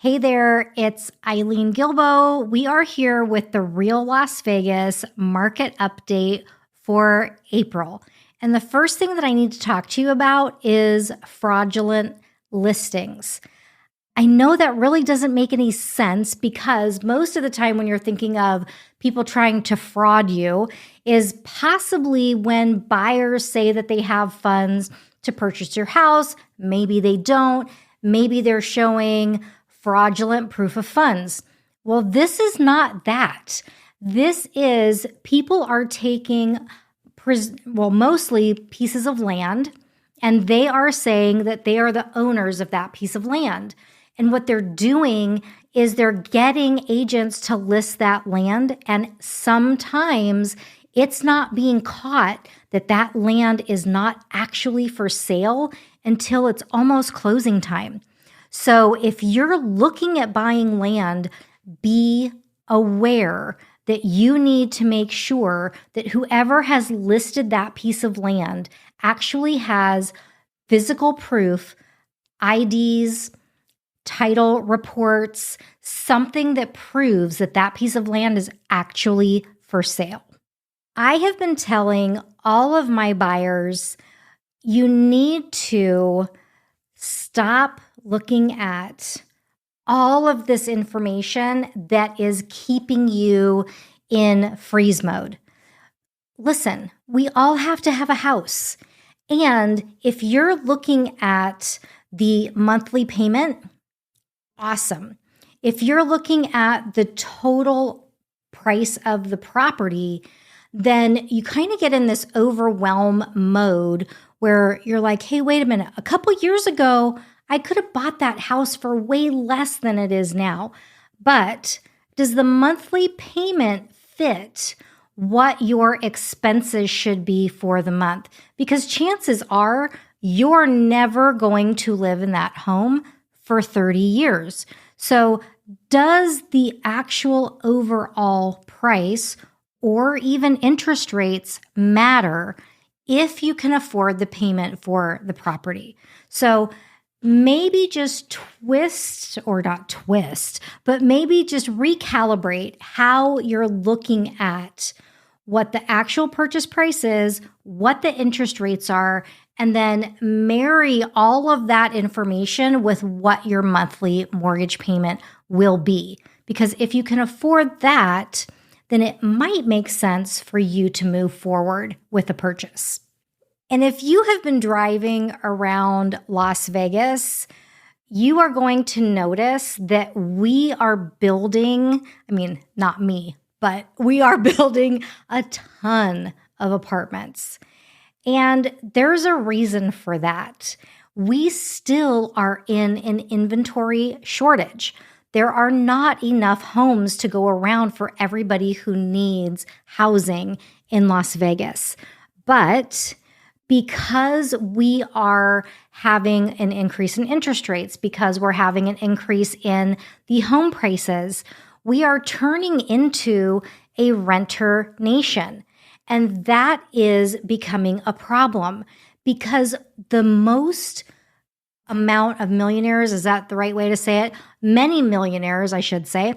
Hey there, it's Eileen Guilbeault. We are here with the Real Las Vegas market update for April. And the first thing that I need to talk to you about is fraudulent listings. I know that really doesn't make any sense because most of the time when you're thinking of people trying to fraud you is possibly when buyers say that they have funds to purchase your house. Maybe they don't. Maybe they're showing fraudulent proof of funds. Well, this is not that. This is people are taking, mostly pieces of land, and they are saying that they are the owners of that piece of land. And what they're doing is they're getting agents to list that land, and sometimes it's not being caught that that land is not actually for sale until it's almost closing time. So if you're looking at buying land, be aware that you need to make sure that whoever has listed that piece of land actually has physical proof, IDs, title reports, something that proves that that piece of land is actually for sale. I have been telling all of my buyers, you need to stop looking at all of this information that is keeping you in freeze mode. Listen, we all have to have a house. And if you're looking at the monthly payment, awesome. If you're looking at the total price of the property, then you kind of get in this overwhelm mode where you're like, hey, wait a minute, a couple years ago, I could have bought that house for way less than it is now. But does the monthly payment fit what your expenses should be for the month? Because chances are you're never going to live in that home for 30 years. So does the actual overall price or even interest rates matter if you can afford the payment for the property? So maybe just maybe just recalibrate how you're looking at what the actual purchase price is, what the interest rates are, and then marry all of that information with what your monthly mortgage payment will be. Because if you can afford that, then it might make sense for you to move forward with a purchase. And if you have been driving around Las Vegas, you are going to notice that we are building, not me, but we are building a ton of apartments. And there's a reason for that. We still are in an inventory shortage. There are not enough homes to go around for everybody who needs housing in Las Vegas. But because we are having an increase in interest rates, because we're having an increase in the home prices, we are turning into a renter nation. And that is becoming a problem because the most amount of millionaires, is that the right way to say it? Many millionaires, I should say,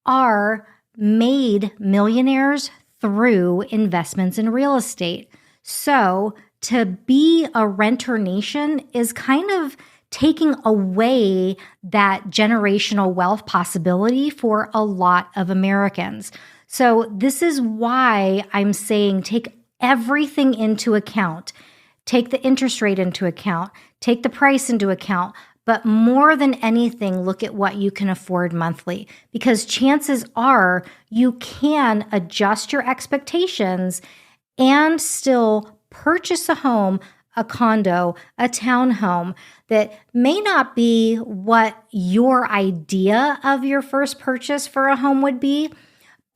are made millionaires through investments in real estate. So to be a renter nation is kind of taking away that generational wealth possibility for a lot of Americans. So this is why I'm saying take everything into account. Take the interest rate into account. Take the price into account. But more than anything, look at what you can afford monthly, because chances are you can adjust your expectations and still purchase a home, a condo, a townhome that may not be what your idea of your first purchase for a home would be.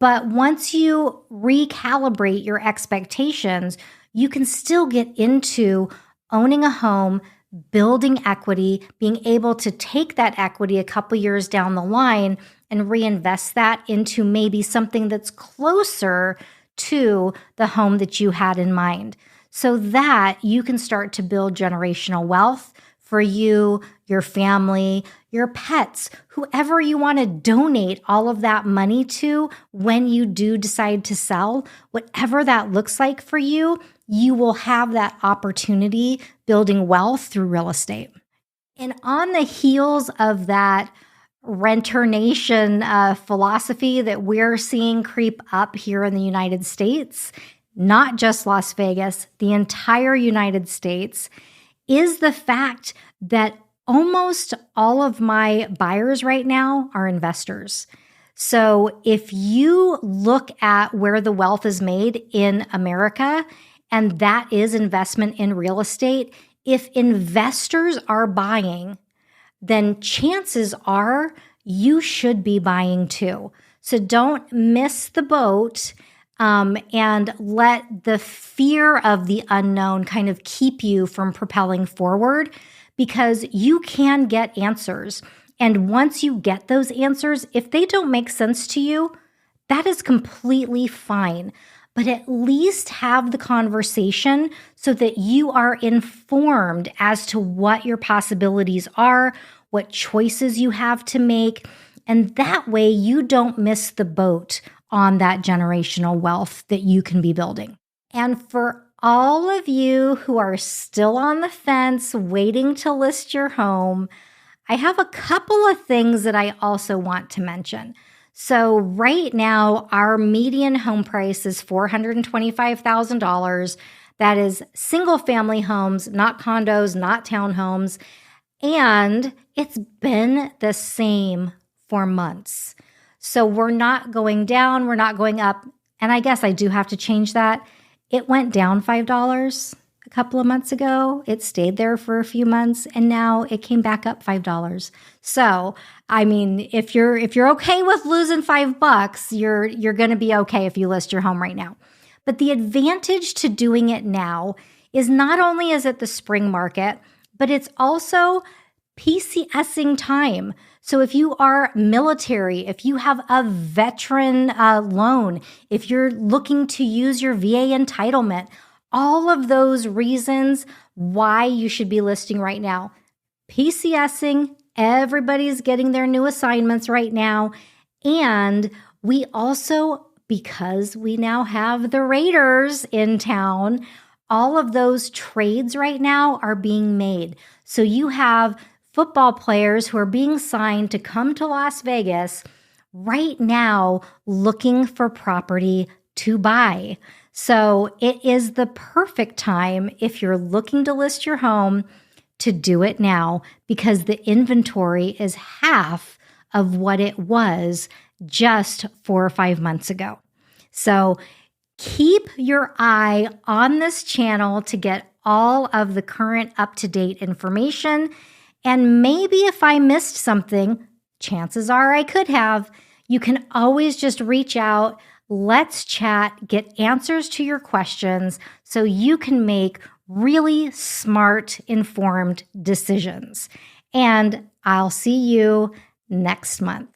But once you recalibrate your expectations, you can still get into owning a home, building equity, being able to take that equity a couple years down the line and reinvest that into maybe something that's closer to the home that you had in mind, so that you can start to build generational wealth for you, your family, your pets, whoever you want to donate all of that money to when you do decide to sell, whatever that looks like for you, you will have that opportunity building wealth through real estate. And on the heels of that renter nation philosophy that we're seeing creep up here in the United States, not just Las Vegas, the entire United States, is the fact that almost all of my buyers right now are investors. So if you look at where the wealth is made in America, and that is investment in real estate, if investors are buying, then chances are you should be buying too. So don't miss the boat and let the fear of the unknown kind of keep you from propelling forward, because you can get answers. And once you get those answers, if they don't make sense to you, that is completely fine. But at least have the conversation so that you are informed as to what your possibilities are, what choices you have to make. And that way you don't miss the boat on that generational wealth that you can be building. And for all of you who are still on the fence waiting to list your home, I have a couple of things that I also want to mention. So right now, our median home price is $425,000. That is single family homes, not condos, not townhomes. And it's been the same for months. So we're not going down, we're not going up. And I guess I do have to change that. It went down $5 a couple of months ago. It stayed there for a few months, and now it came back up $5. So, I mean, if you're okay with losing $5, you're going to be okay if you list your home right now. But the advantage to doing it now is not only is it the spring market, but it's also PCS-ing time. So if you are military, if you have a veteran loan, if you're looking to use your VA entitlement, all of those reasons why you should be listing right now. PCS-ing, everybody's getting their new assignments right now. And we also, because we now have the Raiders in town, all of those trades right now are being made. So you have football players who are being signed to come to Las Vegas right now looking for property to buy. So it is the perfect time if you're looking to list your home to do it now, because the inventory is half of what it was just 4 or 5 months ago. So keep your eye on this channel to get all of the current up-to-date information. And maybe if I missed something, chances are I could have, you can always just reach out. Let's chat, get answers to your questions so you can make really smart, informed decisions. And I'll see you next month.